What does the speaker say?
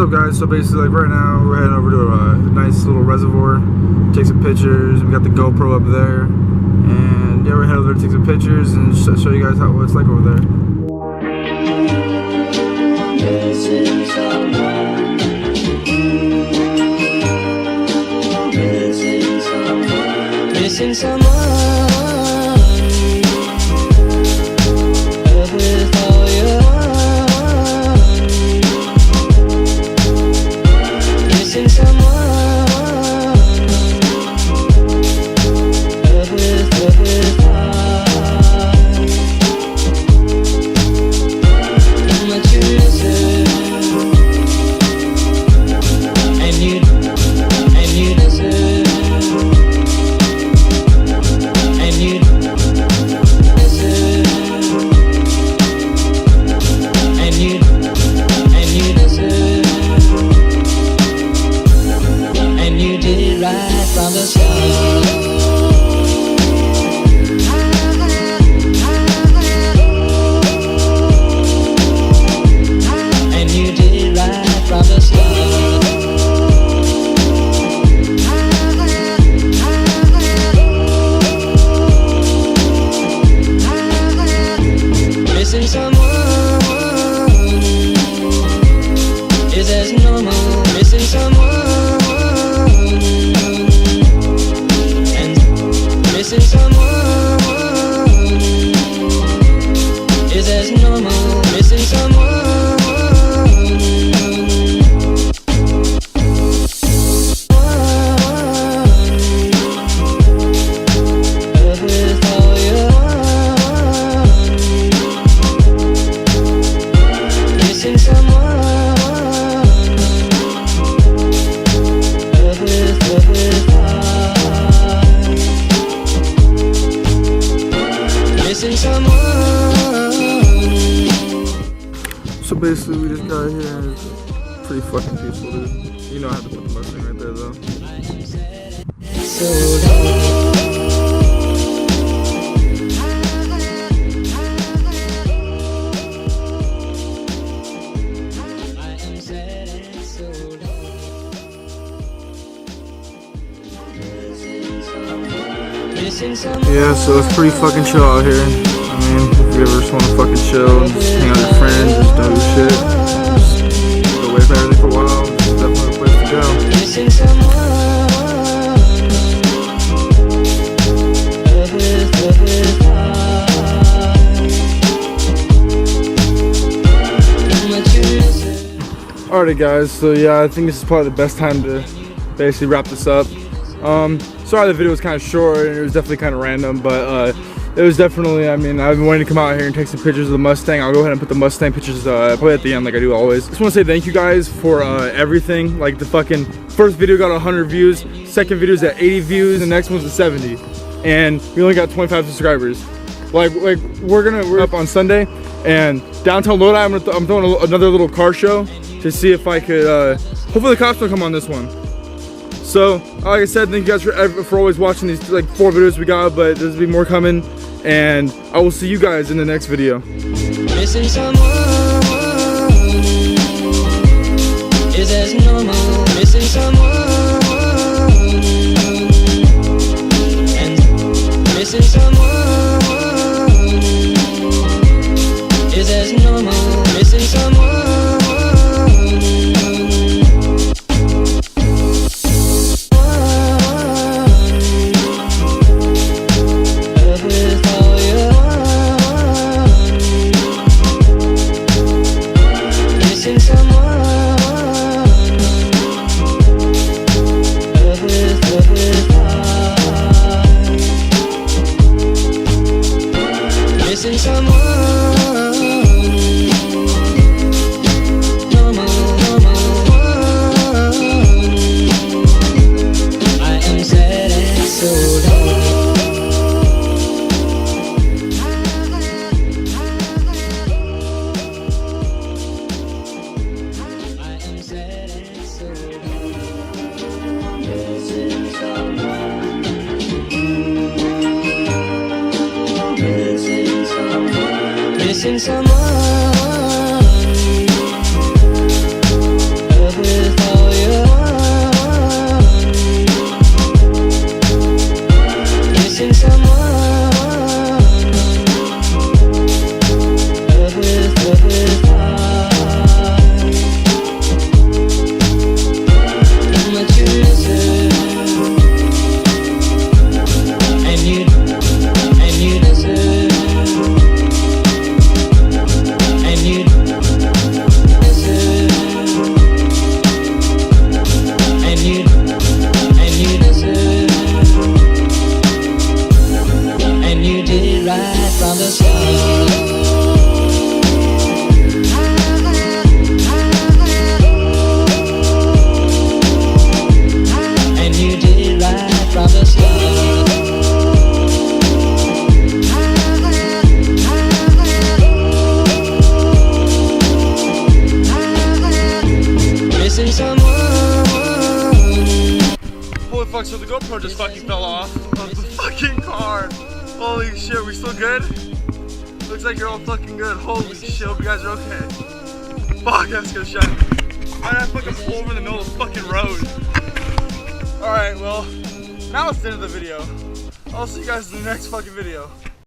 up, guys? So basically, like right now, we're heading over to a nice little reservoir, take some pictures. We got the GoPro up there, and yeah, we're heading over there to take some pictures and show you guys what it's like over there. Missing someone with all your heart. Missing someone with heart. How much you miss it, and you deserve. From the start, and you did it right from the start. Missing someone is as normal. Missing someone. Missing someone is as normal. Missing someone with all your heart. Missing someone with heart. Missing someone. So basically, we just got here and it's pretty fucking peaceful, dude. You know I have to put the Mustang right there, though. So long. I am sad and so long. Missing someone. Yeah, so it's pretty fucking chill out here. I mean, if you ever just want to fucking chill and just hang out with your friends, just don't do shit, just go away from everything for a while, it's definitely a place to go. Missing someone with heart. How much you miss it. Alrighty, guys, so yeah, I think this is probably the best time to basically wrap this up. Sorry the video was kind of short and it was definitely kind of random, but it was definitely, I mean, I've been wanting to come out here and take some pictures of the Mustang. I'll go ahead and put the Mustang pictures probably at the end like I do always. Just want to say thank you guys for everything. Like the fucking first video got 100 views, second video's at 80 views, the next one's at 70. And we only got 25 subscribers. Like we're up on Sunday, and downtown Lodi, I'm throwing another little car show to see if I could, hopefully the cops will come on this one. So, like I said, thank you guys for always watching these like 4 videos we got, but there's be more coming, and I will see you guys in the next video. Missing someone is as normal. Missing someone and missing someone is as normal. Missing someone. Missing someone. I am sad and so long. I am sad and so long. Missing someone. Missing someone missing someone. Holy fuck, so the GoPro just fucking fell off of the fucking car. Holy shit, we still good? Looks like you're all fucking good. Holy shit, hope you guys are okay. Fuck, that's good shot. Why did I fucking pull over in the middle of the fucking road? Alright, well, now it's the end of the video. I'll see you guys in the next fucking video.